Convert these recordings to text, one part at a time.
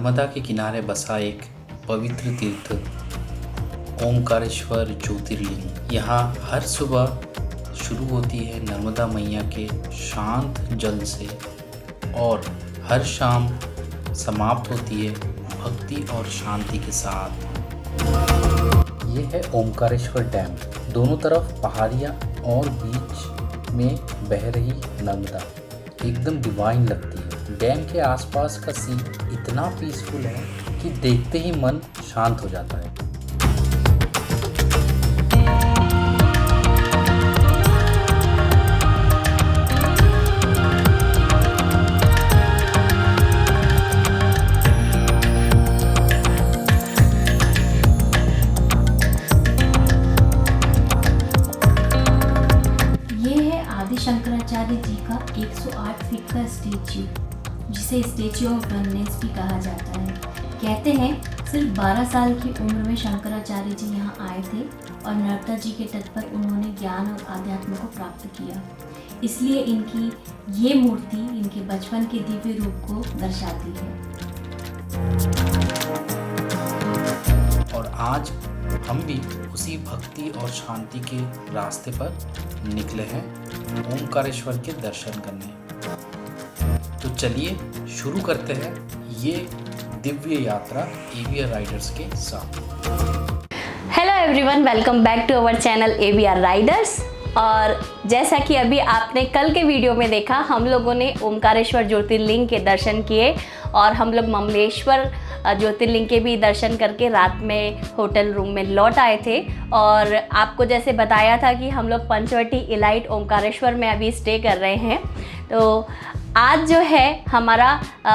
नर्मदा के किनारे बसा एक पवित्र तीर्थ ओमकारेश्वर ज्योतिर्लिंग। यहाँ हर सुबह शुरू होती है नर्मदा मैया के शांत जल से और हर शाम समाप्त होती है भक्ति और शांति के साथ। ये है ओमकारेश्वर डैम। दोनों तरफ पहाड़ियाँ और बीच में बह रही नर्मदा एकदम डिवाइन लगती है। डैम के आसपास का सीन इतना पीसफुल है कि देखते ही मन शांत हो जाता है। शंकराचार्य जी का 108 फीट का स्टैच्यू, जिसे स्टैच्यू ऑफ वननेस भी कहा जाता है। कहते हैं सिर्फ 12 साल की उम्र में शंकराचार्य जी यहाँ आए थे और नर्मदा जी के तट पर उन्होंने ज्ञान और आध्यात्म को प्राप्त किया। इसलिए इनकी ये मूर्ति इनके बचपन के दिव्य रूप को दर्शाती है। और आज हम भी उसी भक्ति और शांति के रास्ते पर निकले हैं ओमकारेश्वर के दर्शन करने। तो चलिए शुरू करते हैं ये दिव्य यात्रा AVR राइडर्स के साथ। Hello everyone, welcome back to our channel AVR riders. और जैसा कि अभी आपने कल के वीडियो में देखा, हम लोगों ने ओमकारेश्वर ज्योतिर्लिंग के दर्शन किए और हम लोग ममलेश्वर ज्योतिर्लिंग के भी दर्शन करके रात में होटल रूम में लौट आए थे। और आपको जैसे बताया था कि हम लोग पंचवटी इलाइट ओमकारेश्वर में अभी स्टे कर रहे हैं। तो आज जो है हमारा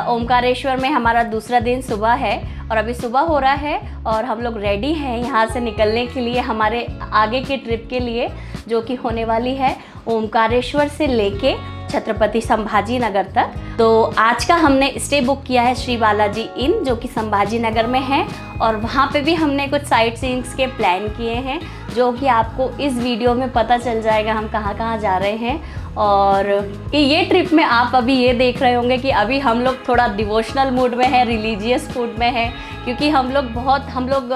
ओमकारेश्वर में हमारा दूसरा दिन सुबह है और अभी सुबह हो रहा है और हम लोग रेडी हैं यहाँ से निकलने के लिए हमारे आगे के ट्रिप के लिए, जो कि होने वाली है ओमकारेश्वर से लेके छत्रपति संभाजी नगर तक। तो आज का हमने स्टे बुक किया है श्री बालाजी इन, जो कि संभाजी नगर में है। और वहाँ पे भी हमने कुछ साइट सीइंग्स के प्लान किए हैं, जो कि आपको इस वीडियो में पता चल जाएगा हम कहाँ कहाँ जा रहे हैं। और ये ट्रिप में आप अभी ये देख रहे होंगे कि अभी हम लोग थोड़ा डिवोशनल मूड में है, रिलीजियस मूड में है, क्योंकि हम लोग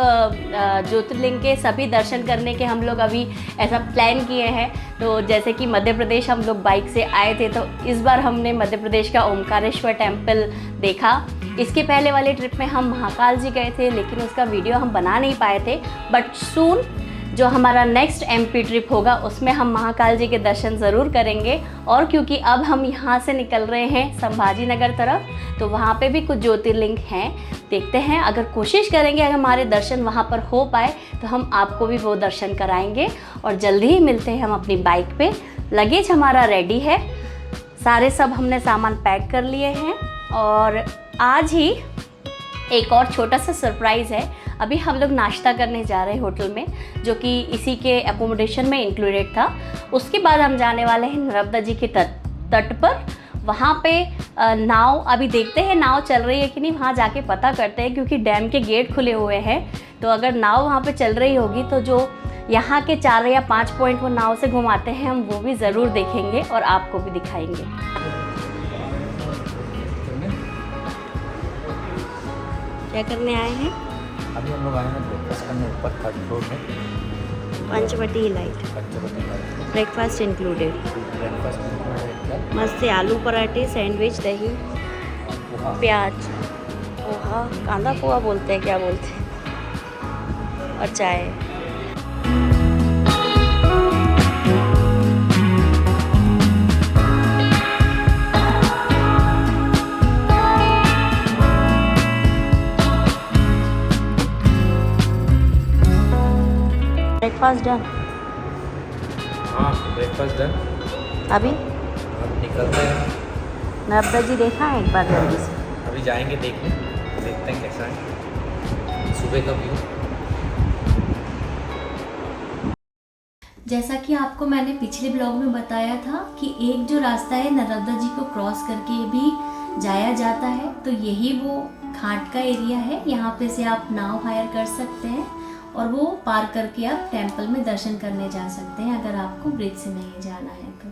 ज्योतिर्लिंग के सभी दर्शन करने के हम लोग अभी ऐसा प्लान किए हैं। तो जैसे कि मध्य प्रदेश हम लोग बाइक से आए थे, तो इस बार हमने मध्य प्रदेश का ओमकारेश्वर टेम्पल देखा। इसके पहले वाले ट्रिप में हम महाकाल जी गए थे, लेकिन उसका वीडियो हम बना नहीं पाए थे। बट सून जो हमारा नेक्स्ट MP ट्रिप होगा उसमें हम महाकाल जी के दर्शन ज़रूर करेंगे। और क्योंकि अब हम यहाँ से निकल रहे हैं संभाजी नगर तरफ, तो वहाँ पे भी कुछ ज्योतिर्लिंग हैं। देखते हैं, अगर कोशिश करेंगे अगर हमारे दर्शन वहाँ पर हो पाए तो हम आपको भी वो दर्शन कराएंगे। और जल्दी ही मिलते हैं हम अपनी बाइक पे। लगेज हमारा रेडी है, सारे सब हमने सामान पैक कर लिए हैं। और आज ही एक और छोटा सा सरप्राइज़ है। अभी हम लोग नाश्ता करने जा रहे हैं होटल में, जो कि इसी के एकोमोडेशन में इंक्लूडेड था। उसके बाद हम जाने वाले हैं नर्मदा जी के तट पर। वहाँ पे नाव, अभी देखते हैं नाव चल रही है कि नहीं, वहाँ जाके पता करते हैं, क्योंकि डैम के गेट खुले हुए हैं। तो अगर नाव वहाँ पे चल रही होगी तो जो यहाँ के 4 या 5 पॉइंट वो नाव से घुमाते हैं, हम वो भी ज़रूर देखेंगे और आपको भी दिखाएंगे। क्या करने आए हैं? अभी हम लोग आए हैं ब्रेकफास्ट करने ऊपर 3rd फ्लोर में पंचवटी इलाइट। Breakfast included. मस्त से आलू पराठे, सैंडविच, दही, प्याज, पोहा, कांदा पोहा बोलते हैं, क्या बोलते हैं, और चाय। Breakfast done? हाँ, ब्रेकफास्ट डन। अभी अब निकलते हैं। नर्मदा जी देखा है एक बार जल्दी से? अभी जाएंगे देखने, देखते हैं कैसा है सुबह का व्यू। जैसा कि आपको मैंने पिछले ब्लॉग में बताया था कि एक जो रास्ता है नर्मदा जी को क्रॉस करके भी जाया जाता है, तो यही वो घाट का एरिया है। यहाँ पे से आप नाव हायर कर सकते हैं और वो पार करके आप टेंपल में दर्शन करने जा सकते हैं, अगर आपको ब्रिज से नहीं जाना है तो।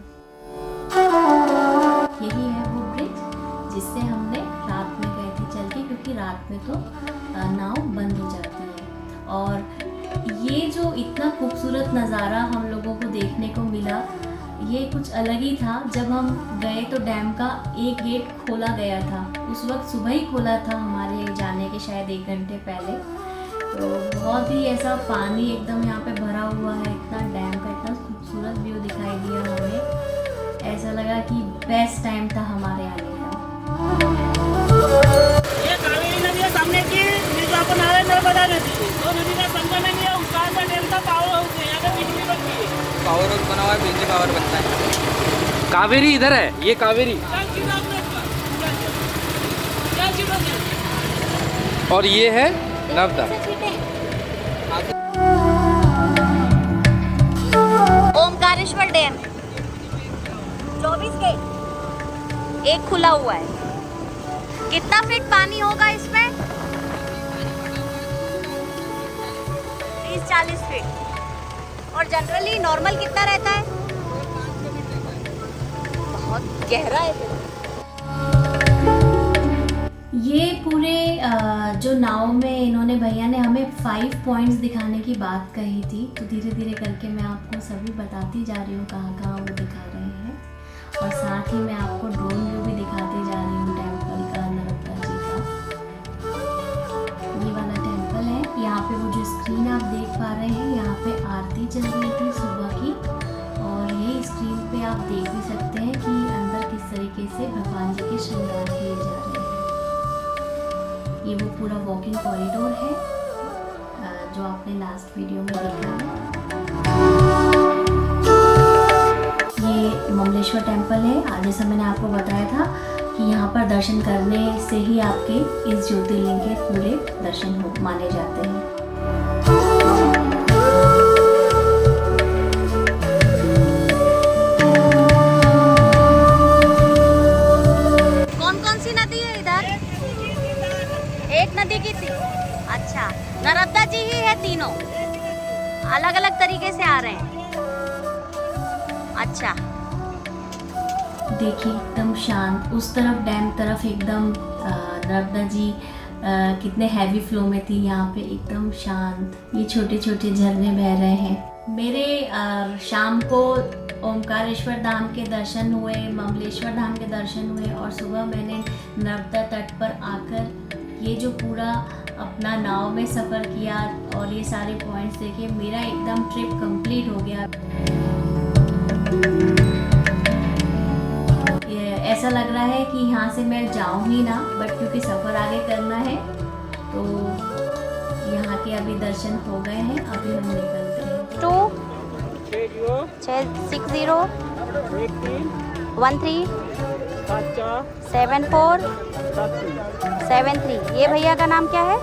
यही है वो ब्रिज जिससे हमने रात में गए थे चल के, क्योंकि क्योंकि रात में तो नाव बंद हो जाती है। और ये जो इतना खूबसूरत नज़ारा हम लोगों को देखने को मिला, ये कुछ अलग ही था। जब हम गए तो डैम का एक गेट खोला गया था, उस वक्त सुबह ही खोला था, हमारे जाने के शायद 1 घंटे पहले। तो बहुत ही ऐसा पानी एकदम यहाँ पे भरा हुआ है, इतना डैम का इतना खूबसूरत व्यू दिखाई दिया हमें। ऐसा लगा कि बेस्ट टाइम था हमारे आने का। ये कावेरी नदी है सामने की, ये जो अपन आ रहे हैं नर्मदा नदी, तो नदी का संगम है, ये उस्ताद डैम का पावर हाउस है, यहाँ पे बिजली बनती है। पावर हाउस बना हुआ है, बिजली पावर बनता है। कावेरी इधर है, ये कावेरी, और ये है नर्मदा। ओमकारेश्वर डैम 24 गेट, एक खुला हुआ है। कितना फीट पानी होगा इसमें? 30-40 फीट। और जनरली नॉर्मल कितना रहता है? बहुत गहरा है। ये पूरे जो नाव में इन्होंने भैया ने हमें 5 पॉइंट्स दिखाने की बात कही थी, तो धीरे धीरे करके मैं आपको सभी बताती जा रही हूँ कहाँ कहाँ वो दिखा रहे हैं। और साथ ही मैं आपको ड्रोन व्यू भी दिखाती जा रही हूँ टेम्पल का, नर्मदा जी का। ये वाला टेम्पल है, यहाँ पे वो जो स्क्रीन आप देख पा रहे हैं, यहाँ पे आरती चल रही थी सुबह की। और ये स्क्रीन पे आप देख भी सकते हैं कि अंदर किस तरीके से भगवान जी के श्रृंगार किए जा रहे हैं। ये वो पूरा वॉकिंग कॉरिडोर है जो आपने लास्ट वीडियो में देखा है। ये ममलेश्वर टेम्पल है। जैसा मैंने आपको बताया था कि यहाँ पर दर्शन करने से ही आपके इस ज्योतिर्लिंग के पूरे दर्शन माने जाते हैं। नदी की थी। अच्छा, नर्मदा जी ही है, तीनों अलग अलग तरीके से आ रहे हैं। अच्छा, देखिए एकदम शांत, उस तरफ डैम तरफ एकदम नर्मदा जी कितने हैवी फ्लो में थी, यहाँ पे एकदम शांत। ये छोटे छोटे झरने बह रहे हैं। मेरे शाम को ओमकारेश्वर धाम के दर्शन हुए, ममलेश्वर धाम के दर्शन हुए, और सुबह मैंने नर्मदा तट पर आकर ये जो पूरा अपना नाव में सफ़र किया और ये सारे पॉइंट्स देखे, मेरा एकदम ट्रिप कंप्लीट हो गया। ऐसा लग रहा है कि यहाँ से मैं जाऊँ ही ना, बट क्योंकि सफ़र आगे करना है तो यहाँ के अभी दर्शन हो गए हैं, अभी हम निकलते हैं। 260137473। ये भैया का नाम क्या है?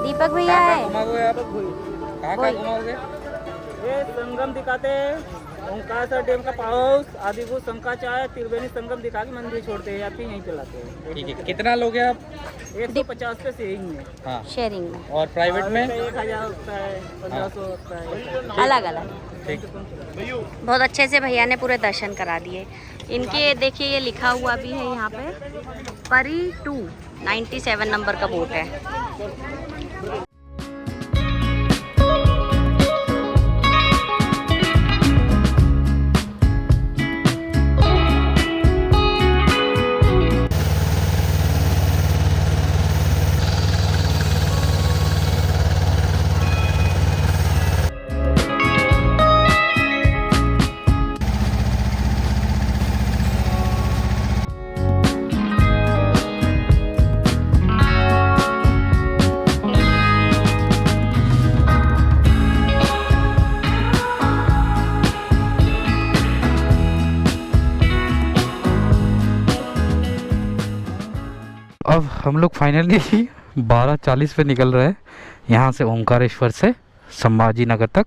दीपक भैया है। कहाँ घुमाओगे? ये संगम दिखाते हैं, ओंकारेश्वर डैम का पावर हाउस, आदिभूत शंकराचार्य, त्रिवेणी संगम दिखा के मंदिर छोड़ते हैं, यात्री यहीं चलाते हैं। ठीक है, कितना लोगे आप? 150 पे शेयरिंग में। हाँ, शेयरिंग में। और प्राइवेट में 1000 होता है, 1500 होता है, अलग अलग। ठीक। बहुत अच्छे से भैया ने पूरे दर्शन करा दिए। इनके देखिए ये लिखा हुआ भी है यहाँ पे, परी 2 97 नंबर का बोट है। अब हम लोग फाइनली 12:40 पे निकल रहे हैं यहाँ से, ओमकारेश्वर से संभाजी नगर तक,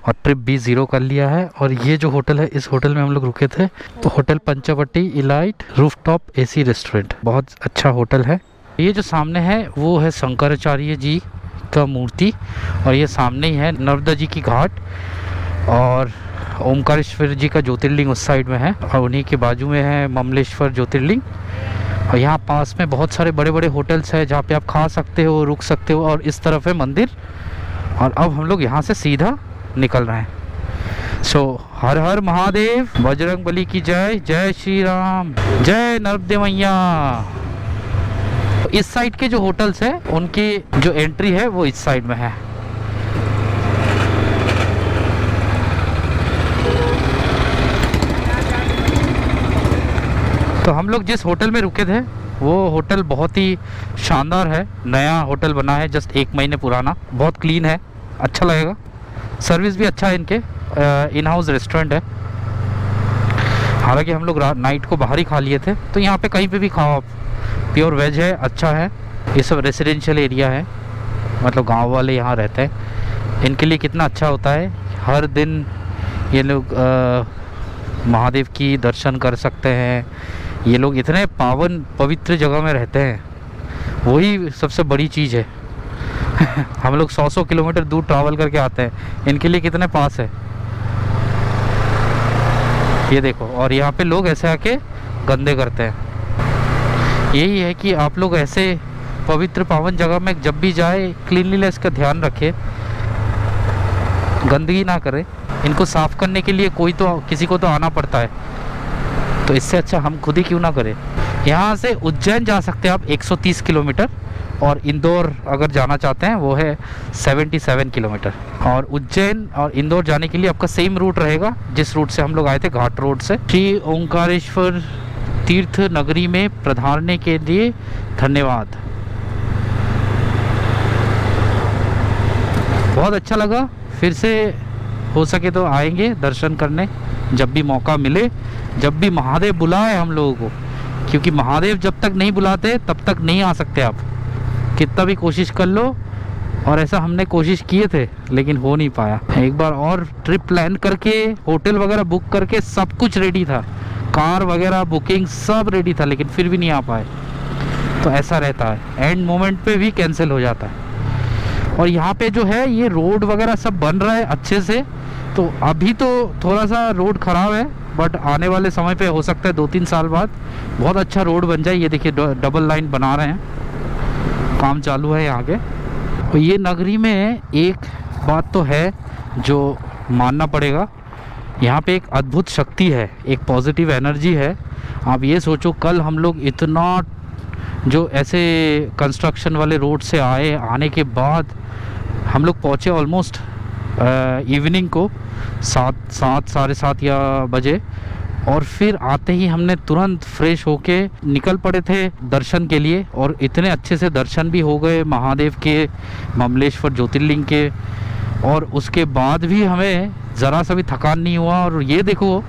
और ट्रिप भी 0 कर लिया है। और ये जो होटल है, इस होटल में हम लोग रुके थे, तो hotel Panchvati elite rooftop AC restaurant, बहुत अच्छा होटल है। ये जो सामने है वो है शंकराचार्य जी का मूर्ति, और ये सामने ही है नर्मदा जी की घाट, और ओमकारेश्वर जी का ज्योतिर्लिंग उस साइड में है, और उन्हीं के बाजू में है ममलेश्वर ज्योतिर्लिंग, और यहाँ पास में बहुत सारे बड़े बड़े होटल्स हैं जहाँ पे आप खा सकते हो, रुक सकते हो, और इस तरफ है मंदिर। और अब हम लोग यहाँ से सीधा निकल रहे हैं। सो हर हर महादेव, बजरंग बली की जय, जय श्री राम, जय नर्मदे मैया। इस साइड के जो होटल्स हैं उनकी जो एंट्री है वो इस साइड में है। तो हम लोग जिस होटल में रुके थे वो होटल बहुत ही शानदार है, नया होटल बना है, जस्ट 1 महीने पुराना, बहुत क्लीन है, अच्छा लगेगा, सर्विस भी अच्छा है, इनके इन हाउस रेस्टोरेंट है। हालांकि हम लोग नाइट को बाहर ही खा लिए थे, तो यहाँ पे कहीं पे भी खाओ आप, प्योर वेज है, अच्छा है। ये सब रेसिडेंशियल एरिया है, मतलब गांव वाले यहाँ रहते हैं, इनके लिए कितना अच्छा होता है, हर दिन ये लोग महादेव की दर्शन कर सकते हैं। ये लोग इतने पावन पवित्र जगह में रहते हैं, वही सबसे बड़ी चीज़ है। हम लोग 100 किलोमीटर दूर ट्रैवल करके आते हैं, इनके लिए कितने पास है ये देखो। और यहाँ पे लोग ऐसे आके गंदे करते हैं। यही है कि आप लोग ऐसे पवित्र पावन जगह में जब भी जाए, क्लीनलीनेस का ध्यान रखें, गंदगी ना करें। इनको साफ़ करने के लिए कोई तो, किसी को तो आना पड़ता है, तो इससे अच्छा हम खुद ही क्यों ना करें। यहाँ से उज्जैन जा सकते हैं आप 130 किलोमीटर, और इंदौर अगर जाना चाहते हैं वो है 77 किलोमीटर। और उज्जैन और इंदौर जाने के लिए आपका सेम रूट रहेगा जिस रूट से हम लोग आए थे, घाट रोड से। श्री ओंकारेश्वर तीर्थ नगरी में पधारने के लिए धन्यवाद। बहुत अच्छा लगा, फिर से हो सके तो आएंगे दर्शन करने, जब भी मौका मिले, जब भी महादेव बुलाए हम लोगों को, क्योंकि महादेव जब तक नहीं बुलाते तब तक नहीं आ सकते आप, कितना भी कोशिश कर लो। और ऐसा हमने कोशिश किए थे लेकिन हो नहीं पाया। एक बार और ट्रिप प्लान करके, होटल वगैरह बुक करके, सब कुछ रेडी था, कार वगैरह बुकिंग सब रेडी था, लेकिन फिर भी नहीं आ पाए। तो ऐसा रहता है, एंड मोमेंट पे भी कैंसिल हो जाता है। और यहाँ पे जो है ये रोड वगैरह सब बन रहा है अच्छे से, तो अभी तो थोड़ा सा रोड ख़राब है, बट आने वाले समय पे हो सकता है 2-3 साल बाद बहुत अच्छा रोड बन जाए। ये देखिए डबल लाइन बना रहे हैं, काम चालू है यहाँ के। और ये नगरी में एक बात तो है जो मानना पड़ेगा, यहाँ पे एक अद्भुत शक्ति है, एक पॉजिटिव एनर्जी है। आप ये सोचो, कल हम लोग इतना जो ऐसे कंस्ट्रक्शन वाले रोड से आने के बाद हम लोग पहुँचे ऑलमोस्ट इवनिंग को 7 या बजे, और फिर आते ही हमने तुरंत फ्रेश होके निकल पड़े थे दर्शन के लिए। और इतने अच्छे से दर्शन भी हो गए महादेव के, ममलेश्वर ज्योतिर्लिंग के, और उसके बाद भी हमें ज़रा सा भी थकान नहीं हुआ। और ये देखो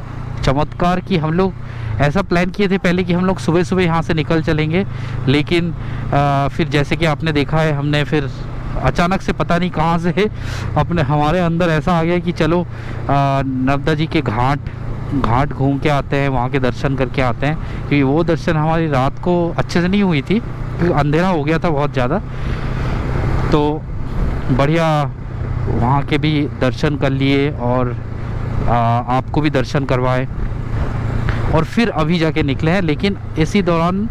चमत्कार कि हम लोग ऐसा प्लान किए थे पहले कि हम लोग सुबह सुबह यहाँ से निकल चलेंगे, लेकिन फिर जैसे कि आपने देखा है, हमने फिर अचानक से पता नहीं कहाँ से हमारे अंदर ऐसा आ गया कि चलो नर्मदा जी के घाट घूम के आते हैं, वहाँ के दर्शन करके आते हैं। क्योंकि वो दर्शन हमारी रात को अच्छे से नहीं हुई थी, क्योंकि अंधेरा हो गया था बहुत ज़्यादा। तो बढ़िया वहाँ के भी दर्शन कर लिए, और आपको भी दर्शन करवाए, और फिर अभी जाके निकले हैं। लेकिन इसी दौरान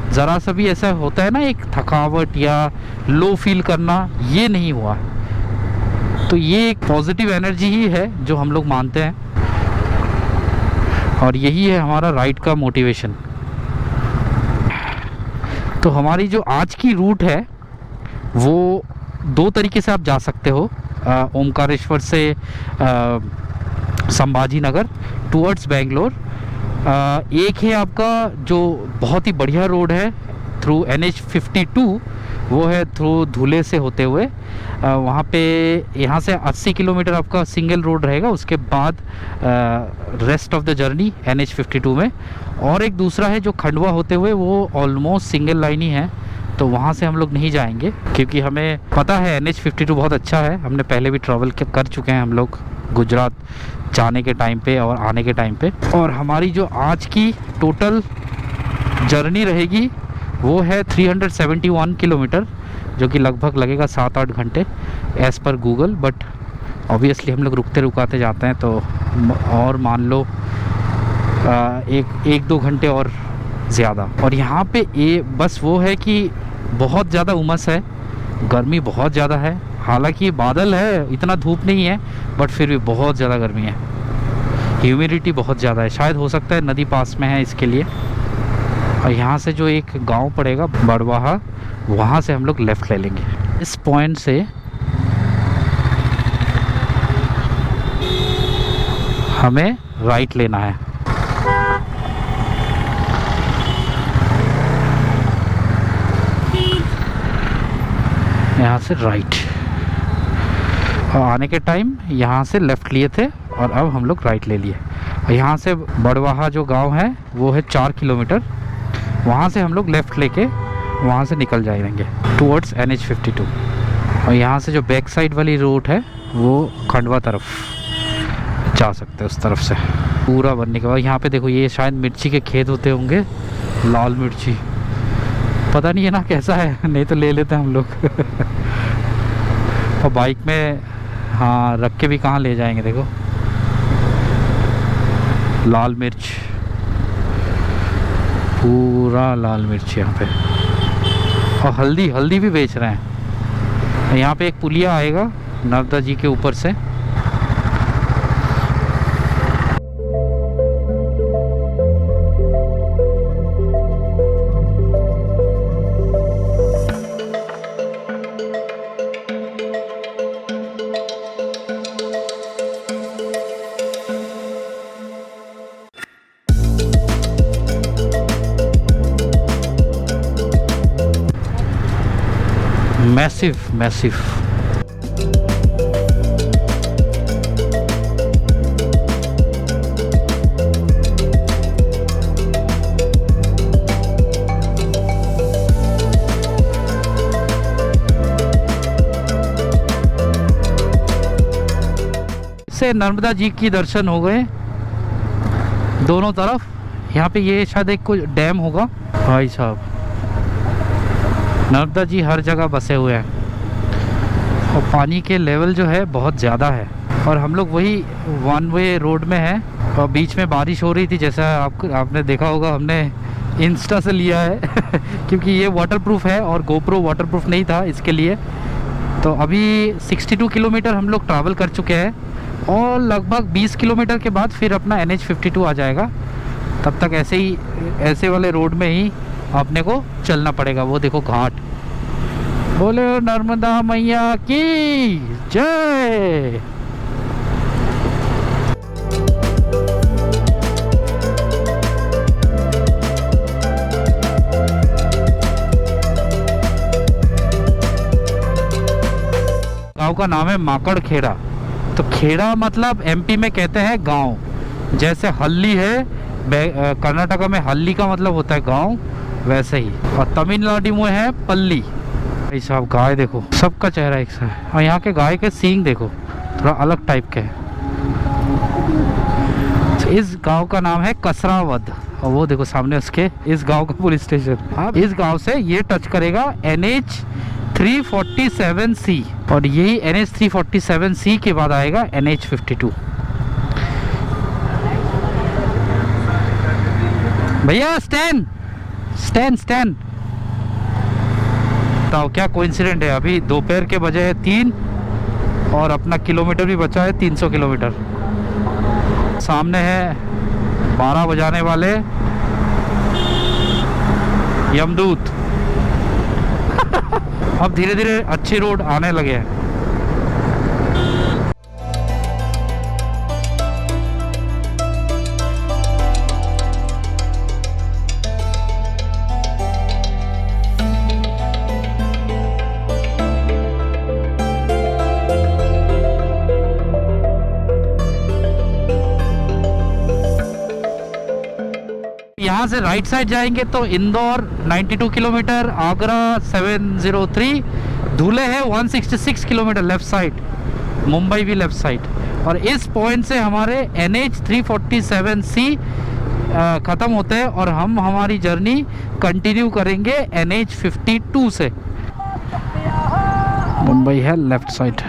ज़रा सा भी ऐसा होता है ना, एक थकावट या लो फील करना, ये नहीं हुआ। तो ये एक पॉजिटिव एनर्जी ही है जो हम लोग मानते हैं, और यही है हमारा राइड का मोटिवेशन। तो हमारी जो आज की रूट है वो 2 तरीके से आप जा सकते हो। ओंकारेश्वर से संभाजी नगर टुवर्ड्स बेंगलोर। एक है आपका जो बहुत ही बढ़िया रोड है थ्रू NH52, वो है थ्रू धुले से होते हुए, वहाँ पे यहाँ से 80 किलोमीटर आपका सिंगल रोड रहेगा, उसके बाद rest of the journey NH52 में। और एक दूसरा है जो खंडवा होते हुए, वो ऑलमोस्ट सिंगल लाइन ही है, तो वहाँ से हम लोग नहीं जाएंगे, क्योंकि हमें पता है NH52 बहुत अच्छा है, हमने पहले भी ट्रैवल कर चुके हैं हम लोग गुजरात जाने के टाइम पे और आने के टाइम पे। और हमारी जो आज की टोटल जर्नी रहेगी वो है 371 किलोमीटर, जो कि लगभग लगेगा 7-8 घंटे as per Google. But obviously हम लोग रुकते रुकाते जाते हैं, तो और मान लो 1-2 घंटे और ज़्यादा। और यहाँ पे ये बस वो है कि बहुत ज़्यादा उमस है, गर्मी बहुत ज़्यादा है। हालांकि बादल है, इतना धूप नहीं है, बट फिर भी बहुत ज़्यादा गर्मी है। ह्यूमिडिटी बहुत ज़्यादा है, शायद हो सकता है नदी पास में है इसके लिए। और यहाँ से जो एक गांव पड़ेगा बड़वाहा, वहाँ से हम लोग लेफ़्ट ले लेंगे। इस पॉइंट से हमें राइट लेना है। यहाँ से राइट, और आने के टाइम यहाँ से लेफ़्ट लिए थे और अब हम लोग राइट ले लिए। और यहाँ से बड़वाहा जो गांव है वो है 4 किलोमीटर। वहाँ से हम लोग लेफ़्ट लेके वहाँ से निकल जाएंगे टुवर्ड्स NH52। और यहाँ से जो बैक साइड वाली रोड है वो खंडवा तरफ जा सकते हैं, उस तरफ से पूरा बनने के बाद। यहाँ पे देखो, ये शायद मिर्ची के खेत होते होंगे, लाल मिर्ची, पता नहीं है ना कैसा है, नहीं तो ले लेते हैं हम लोग। और बाइक में हाँ रख के भी कहाँ ले जाएंगे। देखो लाल मिर्च, पूरा लाल मिर्च यहाँ पे। और हल्दी भी बेच रहे हैं। यहाँ पे एक पुलिया आएगा नर्मदा जी के ऊपर से। मैसिव से नर्मदा जी की दर्शन हो गए दोनों तरफ। यहाँ पे ये शायद एक कोई डैम होगा। भाई साहब, नर्मदा जी हर जगह बसे हुए हैं और पानी के लेवल जो है बहुत ज़्यादा है। और हम लोग वही 1 वे रोड में हैं और बीच में बारिश हो रही थी, जैसा आपने देखा होगा, हमने इंस्टा से लिया है क्योंकि ये वाटरप्रूफ है और गोप्रो वाटरप्रूफ नहीं था इसके लिए। तो अभी 62 किलोमीटर हम लोग ट्रैवल कर चुके हैं और लगभग 20 किलोमीटर के बाद फिर अपना NH52 आ जाएगा। तब तक ऐसे वाले रोड में ही अपने को चलना पड़ेगा। वो देखो घाट, बोले नर्मदा मैया की जय। गांव का नाम है माकड़ खेड़ा। तो खेड़ा मतलब MP में कहते हैं गांव, जैसे हल्ली है कर्नाटका में, हल्ली का मतलब होता है गांव, वैसे ही। और तमिलनाडु में है पल्ली। भाई साहब, गाय देखो, सबका चेहरा एक सा है। और यहाँ के गाय के सींग देखो, थोड़ा अलग टाइप के हैं। तो इस गांव का नाम है कसरावद। और वो देखो सामने उसके इस गांव का पुलिस स्टेशन। अब इस गांव से ये टच करेगा NH347C और यही NH347C के बाद आएगा NH52। भैया स्टैंड। बताओ क्या कोइंसिडेंट है, अभी दोपहर के बजे है 3 और अपना किलोमीटर भी बचा है 300 किलोमीटर। सामने है 12 बजाने वाले यमदूत। अब धीरे धीरे अच्छी रोड आने लगे हैं। यहाँ से राइट साइड जाएंगे तो इंदौर 92 किलोमीटर, आगरा 703, धुले है 166 किलोमीटर लेफ्ट साइड, मुंबई भी लेफ्ट साइड। और इस पॉइंट से हमारे NH347C ख़त्म होते हैं और हम हमारी जर्नी कंटिन्यू करेंगे NH52 से। मुंबई है लेफ्ट साइड।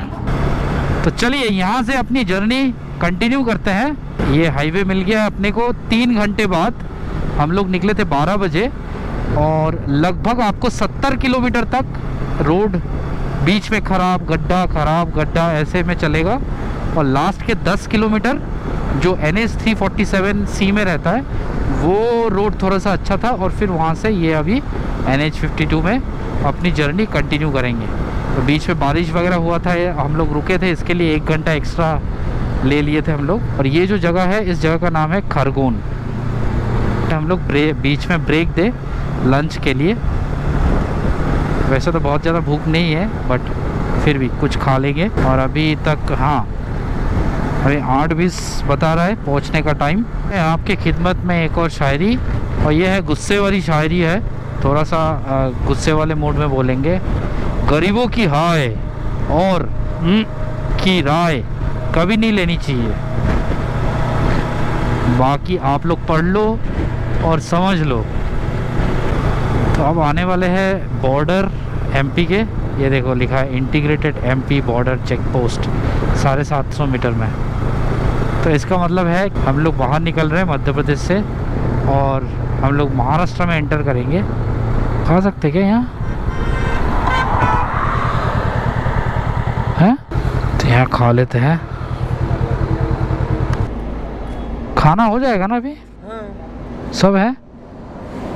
तो चलिए यहाँ से अपनी जर्नी कंटिन्यू करते हैं। ये हाईवे मिल गया अपने को 3 घंटे बाद। हम लोग निकले थे 12 बजे और लगभग आपको 70 किलोमीटर तक रोड बीच में खराब गड्ढा ऐसे में चलेगा और लास्ट के 10 किलोमीटर जो NH 347C में रहता है वो रोड थोड़ा सा अच्छा था और फिर वहाँ से ये अभी NH 52 में अपनी जर्नी कंटिन्यू करेंगे। तो बीच में बारिश वगैरह हुआ था, हम लोग रुके थे, इसके लिए 1 घंटा एक्स्ट्रा ले लिए थे हम लोग। और ये जो जगह है इस जगह का नाम है खरगोन। हम लोग बीच में ब्रेक दे लंच के लिए। वैसे तो बहुत ज़्यादा भूख नहीं है बट फिर भी कुछ खा लेंगे। और अभी तक हाँ अभी 8:20 बता रहा है पहुंचने का टाइम। आपके खिदमत में एक और शायरी, और ये है गुस्से वाली शायरी है, थोड़ा सा गुस्से वाले मूड में बोलेंगे। गरीबों की हाय और की राय कभी नहीं लेनी चाहिए, बाकी आप लोग पढ़ लो और समझ लो। तो अब आने वाले हैं बॉर्डर MP के, ये देखो लिखा है integrated MP border check post 750 metre में। तो इसका मतलब है हम लोग बाहर निकल रहे हैं मध्य प्रदेश से और हम लोग महाराष्ट्र में एंटर करेंगे। खा सकते क्या यहाँ है? तो यहाँ खा लेते हैं। खाना हो जाएगा ना अभी? हाँ। सब है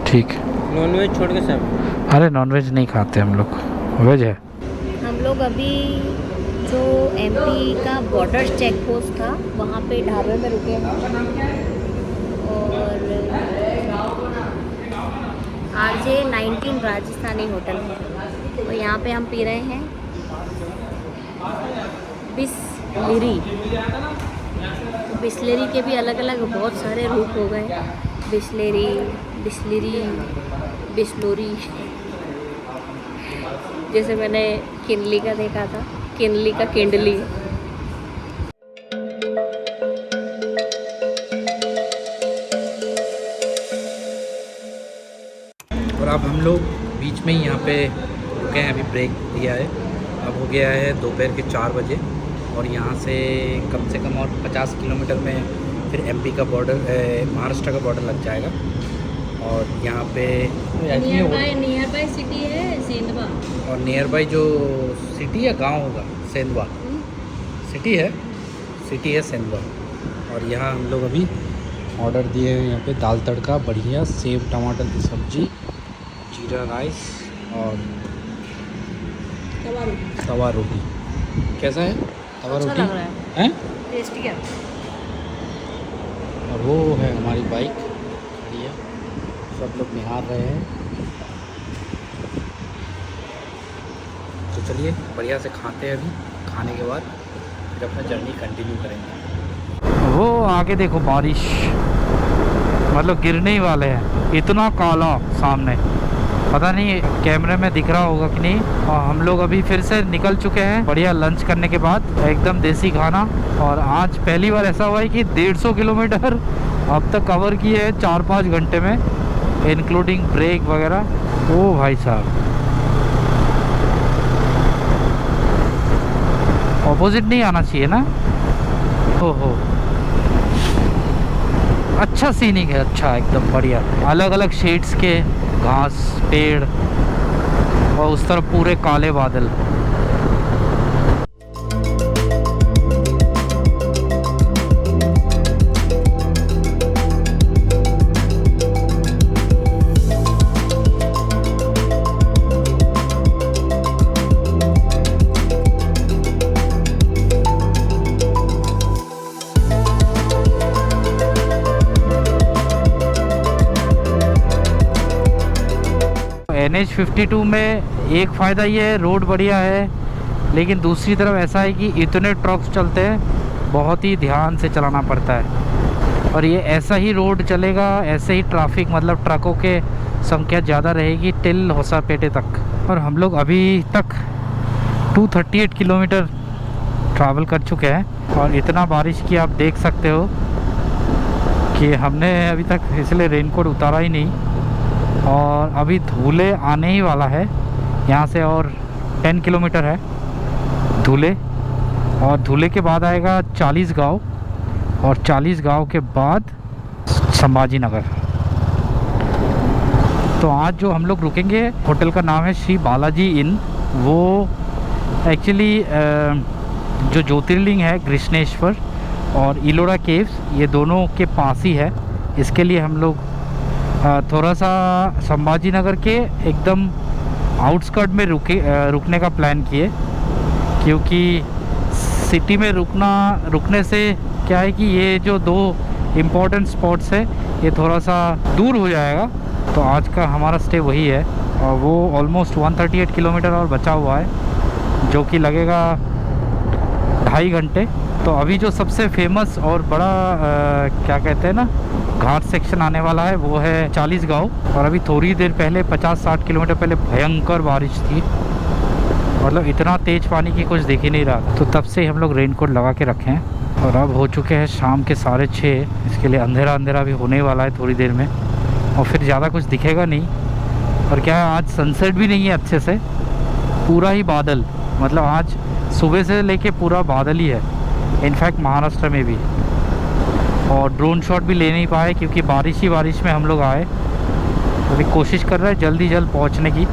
ठीक। नॉनवेज छोड़ के सब। अरे नॉनवेज नहीं खाते हम लोग, वेज है। हम लोग अभी जो MP का बॉर्डर चेक पोस्ट था वहाँ पे ढाबे में रुके हैं और RJ 19 राजस्थानी होटल है। तो यहाँ पे हम पी रहे हैं बिस्लेरी। तो बिस्लेरी के भी अलग अलग बहुत सारे रूप हो गए, बिस्लेरी, बिस्लोरी। जैसे मैंने किनली का देखा था, किनली का किंडली। और अब हम लोग बीच में ही यहाँ पे रुके हैं, अभी ब्रेक दिया है। अब हो गया है दोपहर के 4 बजे और यहाँ से कम और 50 किलोमीटर में फिर MP का बॉर्डर, महाराष्ट्र का बॉर्डर लग जाएगा। और यहाँ पे नियर बाय सिटी है सेंधवा। और नियर बाय जो सिटी या गांव होगा सेंधवा, सिटी है सेंधवा। और यहाँ हम लोग अभी ऑर्डर दिए हैं, यहाँ पे दाल तड़का बढ़िया, सेब टमाटर की सब्जी, जीरा राइस और तवा रोटी। कैसा है तवा अच्छा रोटी? लग रहा है। हैं? टेस्टी है। और वो है हमारी बाइक खड़ी है, सब लोग निहार रहे हैं। तो चलिए बढ़िया से खाते हैं, अभी खाने के बाद फिर अपना जर्नी कंटिन्यू करेंगे। वो आगे देखो बारिश, मतलब गिरने ही वाले हैं, इतना काला सामने, पता नहीं कैमरे में दिख रहा होगा कि नहीं। और हम लोग अभी फिर से निकल चुके हैं बढ़िया लंच करने के बाद, एकदम देसी खाना। और आज पहली बार ऐसा हुआ है कि 150 किलोमीटर अब तक कवर किए हैं 4-5 घंटे में, इंक्लूडिंग ब्रेक वगैरह। ओ भाई साहब, ऑपोजिट नहीं आना चाहिए ना। ओहो अच्छा सीनिंग है, अच्छा एकदम बढ़िया, अलग अलग शेड्स के घास, पेड़ और उस तरफ पूरे काले बादल। NH 52 में एक फ़ायदा ये है, रोड बढ़िया है, लेकिन दूसरी तरफ ऐसा है कि इतने ट्रक्स चलते हैं, बहुत ही ध्यान से चलाना पड़ता है। और ये ऐसा ही रोड चलेगा, ऐसे ही ट्रैफिक, मतलब ट्रकों के संख्या ज़्यादा रहेगी टिल होसापेटे तक। और हम लोग अभी तक 238 किलोमीटर ट्रैवल कर चुके हैं और इतना बारिश की आप देख सकते हो कि हमने अभी तक इसलिए रेनकोट उतारा ही नहीं। और अभी धूले आने ही वाला है यहाँ से, और 10 किलोमीटर है धूले, और धूले के बाद आएगा 40 गांव, और 40 गांव के बाद संभाजी नगर। तो आज जो हम लोग रुकेंगे, होटल का नाम है श्री बालाजी इन। वो एक्चुअली जो ज्योतिर्लिंग है कृष्णेश्वर और इलोरा केव्स, ये दोनों के पास ही है। इसके लिए हम लोग थोड़ा सा संभाजी नगर के एकदम आउटस्कर्ट में रुकने का प्लान किए, क्योंकि सिटी में रुकने से क्या है कि ये जो दो इम्पोर्टेंट स्पॉट्स है ये थोड़ा सा दूर हो जाएगा। तो आज का हमारा स्टे वही है, और वो ऑलमोस्ट 138 किलोमीटर और बचा हुआ है, जो कि लगेगा 2.5 घंटे। तो अभी जो सबसे फेमस और बड़ा क्या कहते हैं ना, घाट सेक्शन आने वाला है, वो है चालीसगांव। और अभी थोड़ी देर पहले 50-60 किलोमीटर पहले भयंकर बारिश थी, मतलब इतना तेज़ पानी की कुछ दिख ही नहीं रहा। तो तब से हम लोग रेनकोट लगा के रखे हैं। और अब हो चुके हैं शाम के 6:30, इसके लिए अंधेरा अंधेरा भी होने वाला है थोड़ी देर में, और फिर ज़्यादा कुछ दिखेगा नहीं। और क्या है, आज सनसेट भी नहीं है अच्छे से, पूरा ही बादल, मतलब आज सुबह से लेके पूरा बादल ही है, इनफैक्ट महाराष्ट्र में भी। और ड्रोन शॉट भी ले नहीं पाए क्योंकि बारिश ही बारिश में हम लोग आए। अभी कोशिश कर रहे हैं जल्दी पहुंचने की।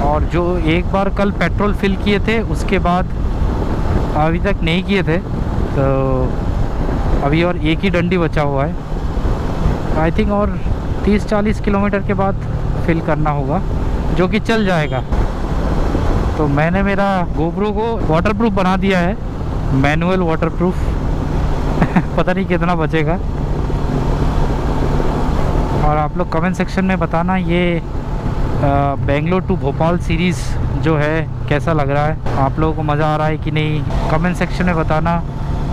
और जो एक बार कल पेट्रोल फिल किए थे उसके बाद अभी तक नहीं किए थे, तो अभी और एक ही डंडी बचा हुआ है। आई थिंक और 30-40 किलोमीटर के बाद फिल करना होगा, जो कि चल जाएगा। तो मैंने मेरा गोप्रो को वाटरप्रूफ बना दिया है, मैनुअल वाटरप्रूफ। पता नहीं कितना बचेगा। और आप लोग कमेंट सेक्शन में बताना ये बेंगलोर टू भोपाल सीरीज़ जो है कैसा लग रहा है, आप लोगों को मज़ा आ रहा है कि नहीं, कमेंट सेक्शन में बताना।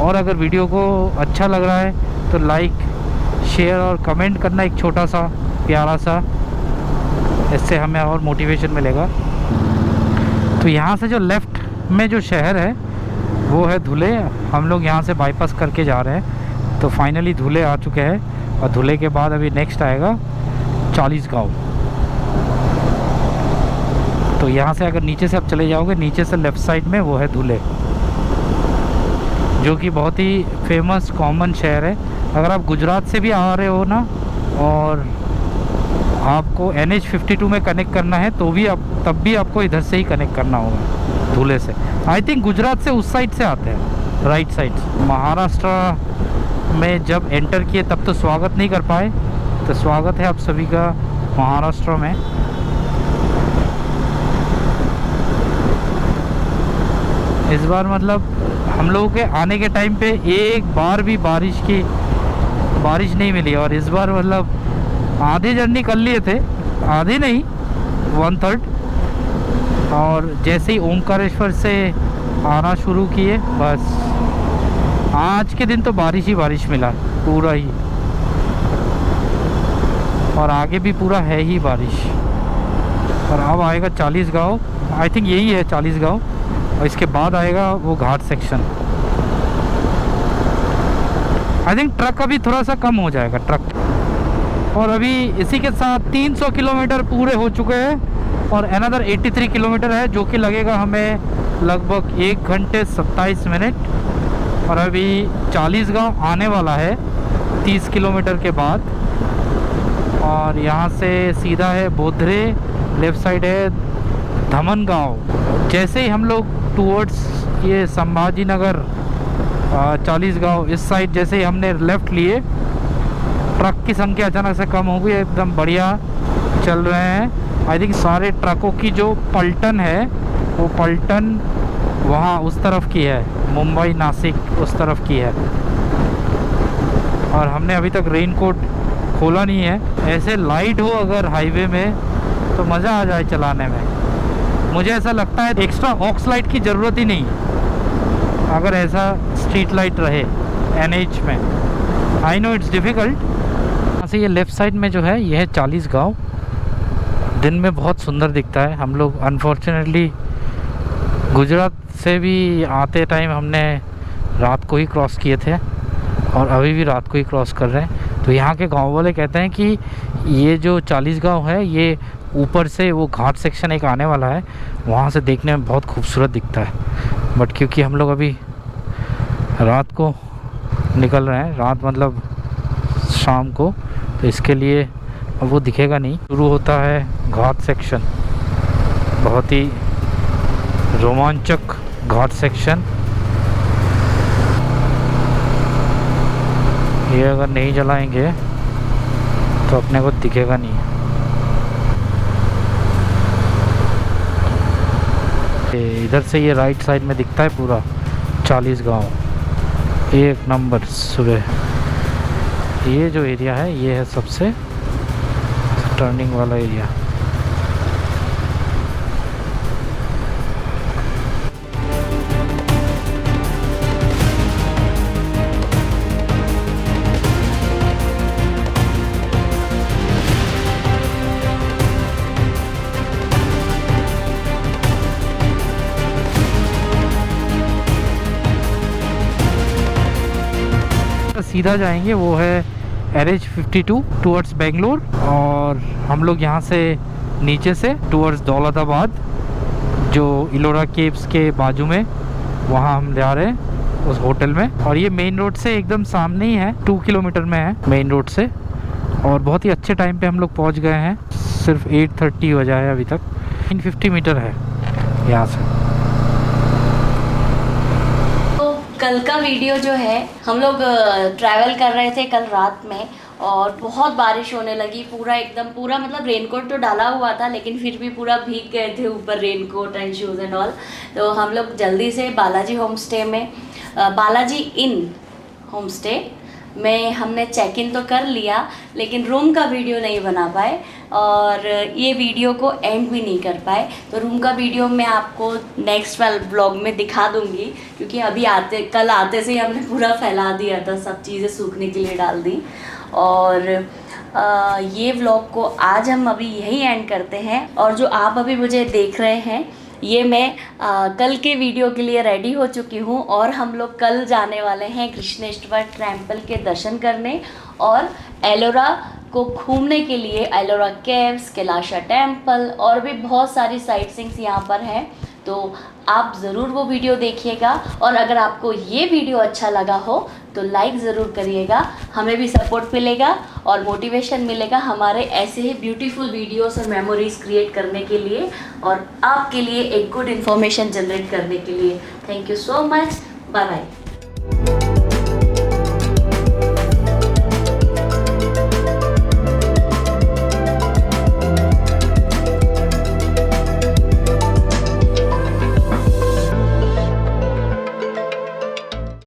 और अगर वीडियो को अच्छा लग रहा है तो लाइक, शेयर और कमेंट करना एक छोटा सा प्यारा सा, इससे हमें और मोटिवेशन मिलेगा। तो यहाँ से जो लेफ़्ट में जो शहर है वो है धुले। हम लोग यहाँ से बाईपास करके जा रहे हैं, तो फाइनली धुले आ चुके हैं। और धुले के बाद अभी नेक्स्ट आएगा चालीसगांव। तो यहाँ से अगर नीचे से आप चले जाओगे, नीचे से लेफ़्ट साइड में वो है धुले, जो कि बहुत ही फेमस कॉमन शहर है। अगर आप गुजरात से भी आ रहे हो ना, और आपको NH52 में कनेक्ट करना है, तो भी तब भी आपको इधर से ही कनेक्ट करना होगा, धुले से। आई थिंक गुजरात से उस साइड से आते हैं, राइट साइड। महाराष्ट्र में जब एंटर किए तब तो स्वागत नहीं कर पाए, तो स्वागत है आप सभी का महाराष्ट्र में। इस बार मतलब हम लोगों के आने के टाइम पे एक बार भी बारिश नहीं मिली। और इस बार मतलब आधी जर्नी कर लिए थे, आधी नहीं 1/3। और जैसे ही ओमकारेश्वर से आना शुरू किए, बस आज के दिन तो बारिश ही बारिश मिला पूरा ही, और आगे भी पूरा है ही बारिश। और अब आएगा चालीसगांव, आई थिंक यही है चालीसगांव, और इसके बाद आएगा वो घाट सेक्शन। आई थिंक ट्रक अभी थोड़ा सा कम हो जाएगा, ट्रक। और अभी इसी के साथ 300 किलोमीटर पूरे हो चुके हैं, और अनदर 83 किलोमीटर है, जो कि लगेगा हमें लगभग 1 घंटे 27 मिनट। और अभी चालीसगांव आने वाला है 30 किलोमीटर के बाद। और यहाँ से सीधा है बोधरे, लेफ़्ट साइड है धमनगांव। जैसे ही हम लोग टूवर्ड्स ये संभाजी नगर चालीसगांव इस साइड जैसे ही हमने लेफ़्ट लिए, ट्रक की संख्या अचानक से कम हो गई, एकदम बढ़िया चल रहे हैं। आई थिंक सारे ट्रकों की जो पलटन है वो पलटन वहाँ उस तरफ की है, मुंबई नासिक उस तरफ की है। और हमने अभी तक रेनकोट खोला नहीं है। ऐसे लाइट हो अगर हाईवे में तो मज़ा आ जाए चलाने में। मुझे ऐसा लगता है एक्स्ट्रा ऑक्स लाइट की ज़रूरत ही नहीं अगर ऐसा स्ट्रीट लाइट रहे NH में। I know it's difficult. यहाँ से ये लेफ़्ट साइड में जो है ये है चालीसगांव। दिन में बहुत सुंदर दिखता है। हम लोग अनफॉर्चुनेटली गुजरात से भी आते टाइम हमने रात को ही क्रॉस किए थे, और अभी भी रात को ही क्रॉस कर रहे हैं। तो यहाँ के गांव वाले कहते हैं कि ये जो चालीसगांव है ये ऊपर से वो घाट सेक्शन एक आने वाला है, वहाँ से देखने में बहुत खूबसूरत दिखता है। बट क्योंकि हम लोग अभी रात को निकल रहे हैं, रात मतलब शाम को, तो इसके लिए अब वो दिखेगा नहीं। शुरू होता है घाट सेक्शन, बहुत ही रोमांचक घाट सेक्शन। ये अगर नहीं जलाएंगे तो अपने को दिखेगा नहीं। इधर से ये राइट साइड में दिखता है पूरा 40 गांव, एक नंबर सुबह। ये जो एरिया है ये है सबसे टर्निंग वाला एरिया। सीधा जाएंगे वो है RH52 टूवर्ड्स बेंगलोर, और हम लोग यहाँ से नीचे से टूवर्ड्स दौलताबाद, जो इलोरा केव्स के बाजू में, वहाँ हम जा रहे हैं उस होटल में। और ये मेन रोड से एकदम सामने ही है, 2 किलोमीटर में है मेन रोड से। और बहुत ही अच्छे टाइम पे हम लोग पहुँच गए हैं, सिर्फ 8:30 बजा है अभी तक। 50 मीटर है यहाँ से। कल का वीडियो जो है, हम लोग ट्रैवल कर रहे थे कल रात में और बहुत बारिश होने लगी। पूरा मतलब रेनकोट तो डाला हुआ था, लेकिन फिर भी पूरा भीग गए थे ऊपर, raincoat and shoes and all. तो हम लोग जल्दी से बालाजी होम स्टे में, बालाजी इन होम स्टे में हमने चेक इन तो कर लिया, लेकिन रूम का वीडियो नहीं बना पाए और ये वीडियो को एंड भी नहीं कर पाए। तो रूम का वीडियो मैं आपको नेक्स्ट वाले ब्लॉग में दिखा दूंगी, क्योंकि अभी कल आते से ही हमने पूरा फैला दिया था, सब चीज़ें सूखने के लिए डाल दी। और ये व्लॉग को आज हम अभी यही एंड करते हैं। और जो आप अभी मुझे देख रहे हैं, ये मैं कल के वीडियो के लिए रेडी हो चुकी हूँ और हम लोग कल जाने वाले हैं कृष्णेश्वर टेम्पल के दर्शन करने और एलोरा को घूमने के लिए। एलोरा केव्स, कैलाशा टेम्पल और भी बहुत सारी साइट सीइंग्स यहाँ पर हैं, तो आप ज़रूर वो वीडियो देखिएगा। और अगर आपको ये वीडियो अच्छा लगा हो तो लाइक ज़रूर करिएगा, हमें भी सपोर्ट मिलेगा और मोटिवेशन मिलेगा हमारे ऐसे ही ब्यूटीफुल वीडियोस और मेमोरीज क्रिएट करने के लिए और आपके लिए एक गुड इन्फॉर्मेशन जनरेट करने के लिए। Thank you so much, bye bye.